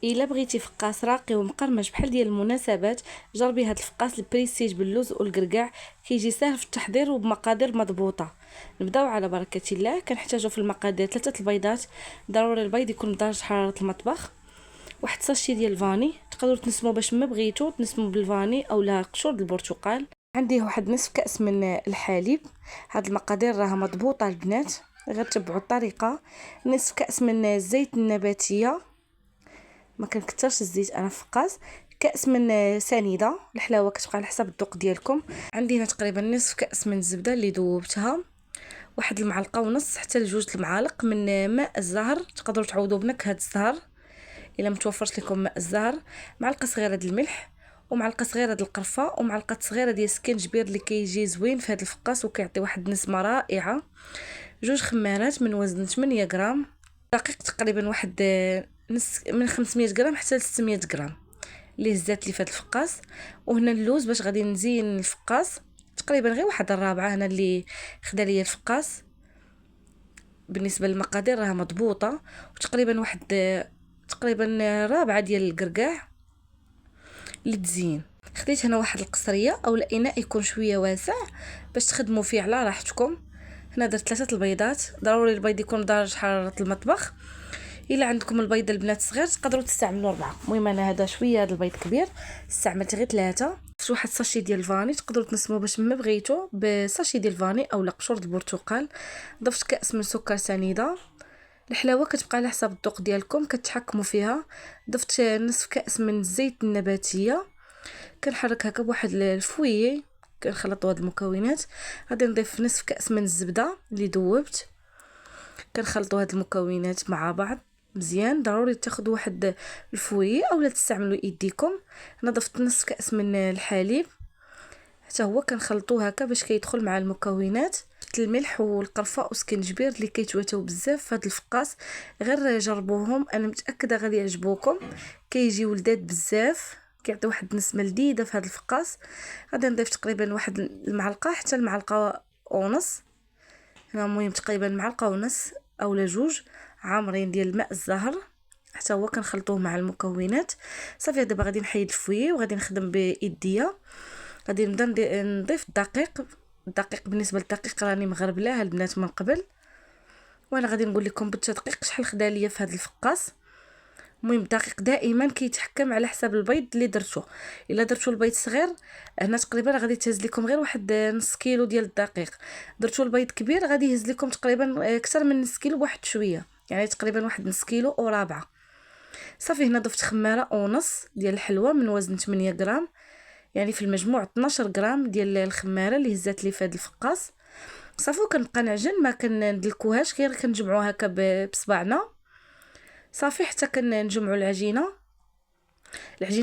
الا بغيتي فقاس راقي ومقرمش بحال ديال المناسبات، جربي هاد الفقاس البريستيج باللوز والكركاع. كيجي ساهل في التحضير وبمقادير مضبوطه. نبداو على بركه الله. كنحتاجو في المقادير 3 البيضات، ضروري البيض يكون بدرجه حراره المطبخ، واحد ساشي ديال الفاني، تقدروا تنسموا باش ما بغيتو تنسموا بالفاني اولا قشور البرتقال. عندي واحد نصف كاس من الحليب. هاد المقادير راها مضبوطه البنات، غير تبعوا الطريقه. نصف كاس من الزيت النباتيه، ما كنكثرش الزيت انا فقاس. كاس من سنيده، الحلاوه كتبقى على حسب الذوق ديالكم. عندي هنا تقريبا نصف كاس من الزبده اللي ذوبتها، واحد المعلقه ونص حتى لجوج المعالق من ماء الزهر، تقدروا تعوضوا بنكهه الزهر الا متوفرش لكم ماء الزهر. معلقه صغيره ديال الملح، ومعلقه صغيره ديال القرفه، ومعلقه صغيره ديال السكنجبير اللي كيجي زوين في هذا الفقاس وكيعطي واحد النسمه رائعه. جوج خمارات من وزن 8 غرام. دقيق تقريبا واحد من 500 غرام حتى ل 600 غرام اللي هزات لي في هذا الفقاس. وهنا اللوز باش غادي نزين الفقاس، تقريبا غير واحد الرابعه هنا اللي خدا ليا الفقاس. بالنسبه للمقادير راها مضبوطه. وتقريبا واحد تقريبا رابعه ديال الكركاع للتزيين. خديت هنا واحد القصريه اولا اناء يكون شويه واسع باش تخدموا فيه على راحتكم. هنا درت 3 البيضات، ضروري البيض يكون بدرجه حراره المطبخ. الا عندكم البيض البنات صغير تقدروا تستعملوا 4. المهم انا هذا شويه هذا البيض كبير استعملت غير 3. درت واحد ساشي ديال الفاني، تقدروا تنسموا باش ما بغيتو بساشي ديال الفاني اولا قشور البرتقال. ضفت كاس من سكر سنيده. الحلاوه كتبقى على حسب الذوق ديالكم كتحكموا فيها. ضفت نصف كاس من الزيت النباتيه، كنحرك هكا بواحد الفويه. كنخلطوا هاد المكونات. غادي نضيف نصف كاس من الزبده اللي ذوبت. كنخلطوا هاد المكونات مع بعض مزيان. ضروري تاخذوا واحد الفويه اولا تستعملوا ايديكم. انا ضفت نصف كاس من الحليب حتى هو كنخلطوه هكا باش كيدخل مع المكونات. الملح والقرفه وسكنجبير اللي كيتواتاو بزاف في هذا الفقاس، غير جربوهم انا متاكده غادي يعجبوكم. كيجيو لذاذ بزاف، كيعطي واحد النسمه لذيذه في هذا الفقاس. غادي نضيف تقريبا واحد المعلقه حتى المعلقه ونص. هنا المهم تقريبا معلقه ونص اولا جوج عامرين ديال ماء الزهر، حتى هو كنخلطوه مع المكونات. صافي دابا غادي نحيد الفويه وغادي نخدم بايديا. غادي نبدا نضيف الدقيق بالنسبه للدقيق راني مغربلاه البنات من قبل، وانا غادي نقول لكم بالتدقيق شحال خدا ليا في هذا الفقاس. المهم الدقيق دائما كيتحكم على حساب البيض اللي درتو. الا درتو البيض صغير هنا تقريبا غادي تهز لكم غير واحد نص كيلو ديال الدقيق. درتو البيض كبير غادي يهز لكم تقريبا اكثر من نص كيلو بواحد شويه، يعني تقريبا واحد نص كيلو او رابعه. صافي هنا ضفت خماره ونص ديال الحلوى من وزن 8 غرام، يعني في المجموع 12 غرام ديال الخماره اللي هزات لي في هذا الفقاس. صافي كنبقى نعجن، ما كندلكوهاش، غير كنجمعوها هكا بصبعنا. صافي حتى كنجمعوا العجينه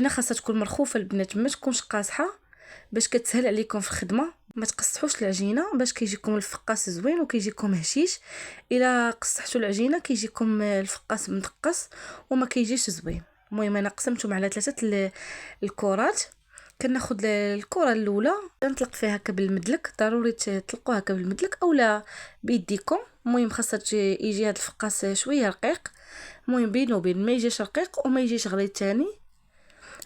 خاصها تكون مرخوفه البنات، ما تكونش قاصحه باش كتسهل عليكم في الخدمه. ما تقصحوش العجينه باش كيجيكم الفقاس زوين وكيجيكم هشيش. الا قصحتوا العجينه كيجيكم الفقاس مدقص وما كيجيش زوين. المهم انا قسمتهم على 3 الكرات. كناخذ الكره الاولى نطلق فيها هكا بالمدلك، ضروري تطلقوها هكا بالمدلك اولا بيديكم. المهم خاصها يجي هذا الفقاس شويه رقيق، المهم بين وبين ما يجيش رقيق وما يجيش غليظ ثاني.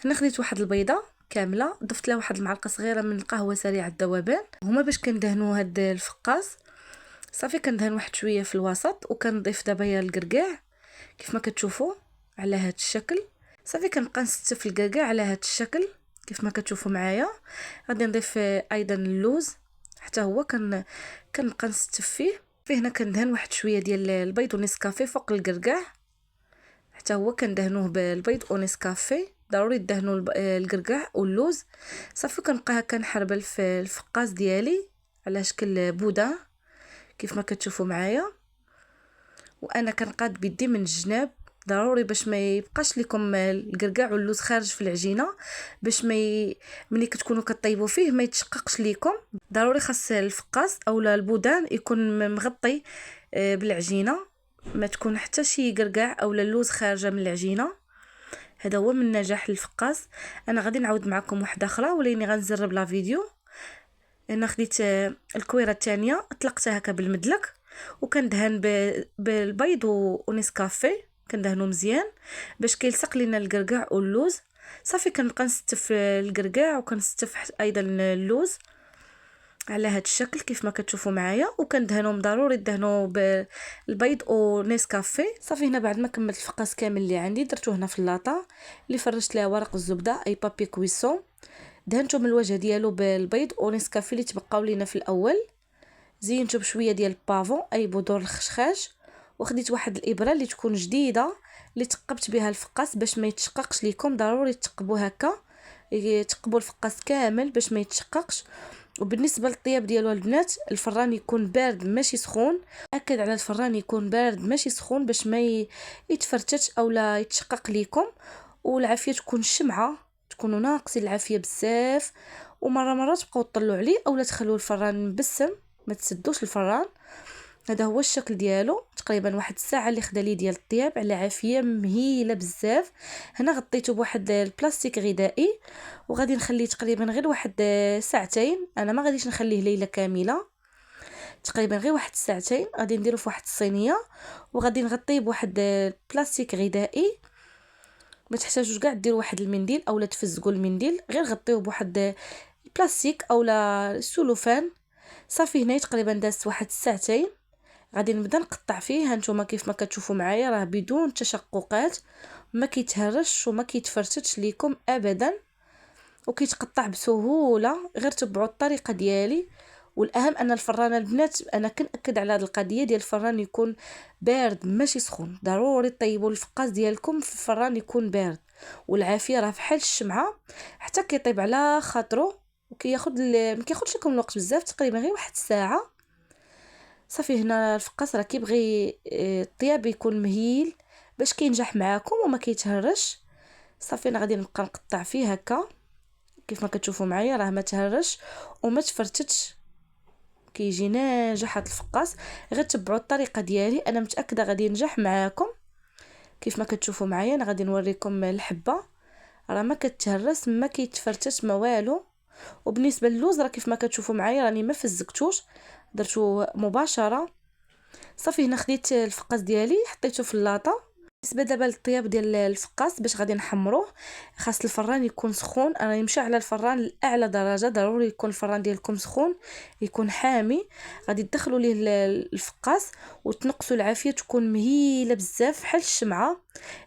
هنا خديت واحد البيضه كامله، ضفت لها واحد المعلقه صغيره من القهوه سريعه الذوبان، هما باش كندهنوا هذا الفقاس. صافي كندهن واحد شويه في الوسط وكنضيف دابا هي الكركاع كيف ما كتشوفوا على هذا الشكل. صافي كنبقى نستف الكركاع على هذا الشكل كيف ما كتشوفوا معايا. غادي نضيف ايضا اللوز حتى هو كنبقى نستف فيه هنا كندهن واحد شويه ديال البيض ونسكافيه فوق الكركاع، حتى هو كندهنوه بالبيض ونسكافيه. ضروري تدهنوا الكركاع واللوز. صافي كنبقى هكا نحربل في الفقاس ديالي على شكل بوده كيف ما كتشوفوا معايا، وانا كنقاد بيدي من الجناب ضروري باش ما يبقاش لكم الكركاع واللوز خارج في العجينه، باش ملي كتكونوا كطيبوا فيه ما يتشققش لكم. ضروري خاص الفقاس اولا البودان يكون مغطي بالعجينه، ما تكون حتى شي كركاع اولا اللوز خارجه من العجينه. هذا هو من نجاح الفقاس. انا غادي نعاود معكم واحده اخرى وليني غنزرب لا فيديو. انا خديت الكويره الثانيه طلقتها هكا بالمدلك وكندهن بالبيض ونسكافيه كندهنو مزيان باش كيلصق لينا الكركاع واللوز. صافي كنبقى نستف الكركاع وكنستف ايضا اللوز على هذا الشكل كيف ما كتشوفوا معايا، وكندهنهم ضروري تدهنوا بالبيض او نيسكافي. صافي هنا بعد ما كملت الفقاس كامل اللي عندي درتو هنا في اللاطه اللي فرشت ليها ورق الزبده اي بابي كويسون، دهنته من الوجه ديالو بالبيض او نيسكافي اللي تبقاو لينا في الاول، زينته بشويه ديال البافون اي بذور الخشخاش، وخديت واحد الابره اللي تكون جديده اللي تقبت بها الفقاس باش ما يتشققش ليكم. ضروري تقبوا هكا، تقبوا الفقاس كامل باش ما يتشققش. وبالنسبه للطياب ديالو البنات الفران يكون بارد ماشي سخون، اكد على الفران يكون بارد ماشي سخون باش ما يتفرتش او لا يتشقق ليكم. والعافيه تكون الشمعه، تكونوا ناقصين العافيه بزاف، ومره تبقاو تطلعوا عليه اولا تخلوا الفران مبسم ما تسدوش الفران. هذا هو الشكل ديالو، تقريبا واحد الساعه اللي خدا لي ديال الطياب على عافيه مهيله بزاف. هنا غطيته بواحد البلاستيك غذائي وغادي نخليه تقريبا غير واحد ساعتين. انا ما غاديش نخليه ليله كامله، تقريبا غير واحد الساعتين. غادي نديرو في واحد الصينيه وغادي نغطيه بواحد البلاستيك غذائي. ما تحتاجوش كاع ديروا واحد المنديل اولا تفزقوا المنديل، غير غطيوه بواحد البلاستيك اولا السلوفان. صافي هنا تقريبا دازت واحد الساعتين. غادي نبدا نقطع فيه. هانتوما كيف ما كتشوفوا معايا راه بدون تشققات، ما كيتهرش وما كيتفرتش ليكم ابدا، وكيتقطع بسهوله. غير تبعوا الطريقه ديالي. والاهم ان الفران البنات انا كنأكد على هذه القضيه ديال الفران يكون بارد ماشي سخون. ضروري طيبوا الفقاس ديالكم في الفران يكون بارد، والعافيه راه فحال الشمعه حتى كيطيب على خاطرو وكياخذ ما كياخذش لكم الوقت بزاف، تقريبا غير واحد الساعه. صافي هنا الفقاس راه كيبغي الطياب يكون مهيل باش كينجح معاكم وما كيتهرش. صافي انا غادي نبقى نقطع فيه هكا كيف ما كتشوفوا معايا، راه ما تهرش وما تفرتتش، كيجي ناجح هذا الفقاس. غير تبعوا الطريقه ديالي انا متاكده غادي ينجح معاكم. كيف ما كتشوفوا معايا انا غادي نوريكم الحبه، راه ما كتهرس ما كيتفرتش ما والو. وبالنسبه للوز راه كيف ما كتشوفوا معايا راني ما فزقتوش، درتو مباشره. صافي هنا خديت الفقاس ديالي حطيته في اللاطه. بالنسبه دابا للطياب ديال الفقاس باش غادي نحمروه خاص الفران يكون سخون. انا نمشي على الفران لاعلى درجه، ضروري يكون الفران ديالكم سخون يكون حامي. غادي تدخلوا ليه الفقاس وتنقصوا العافيه تكون مهيله بزاف بحال الشمعه.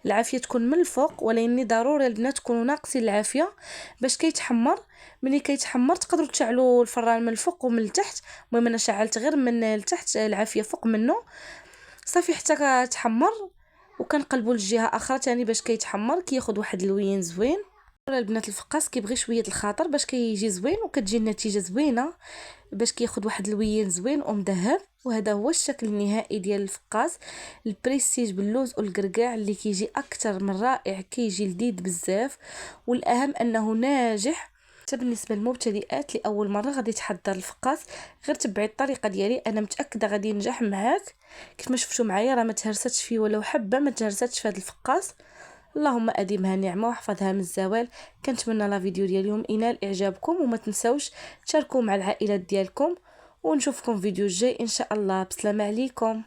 العافيه تكون من الفوق، ولكن ضروري البنات تكونوا ناقصين العافيه باش كيتحمر. ملي كيتحمر تقدروا تشعلوا الفران من الفوق ومن التحت. المهم انا شعلت غير من التحت العافيه فوق منه. صافي حتى كتحمر وكنقلبوا للجهه اخرى ثاني باش كيتحمر كياخذ واحد اللوين زوين. البنات الفقاس كيبغي شويه الخاطر باش كيجي زوين وكتجي النتيجه زوينه باش كياخذ واحد اللوين زوين ومذهب. وهذا هو الشكل النهائي ديال الفقاس البريستيج باللوز والكركاع اللي كيجي اكثر من رائع، كيجي لذيذ بزاف، والاهم انه ناجح. حتى بالنسبه للمبتدئات لاول مره غادي تحضر الفقاس غير تبعي الطريقه ديالي انا متاكده غادي ينجح معاك. كيف ما شفتوا معايا راه ما تهرستش فيه ولا حبه، ما تهرستش في هذا الفقاس. اللهم اديمها نعمه واحفظها من الزوال. كنتمنى لا فيديو ديال اليوم ينال اعجابكم، وما تنسوش تشاركوا مع العائلات ديالكم، ونشوفكم فيديو الجاي ان شاء الله. بسلامه عليكم.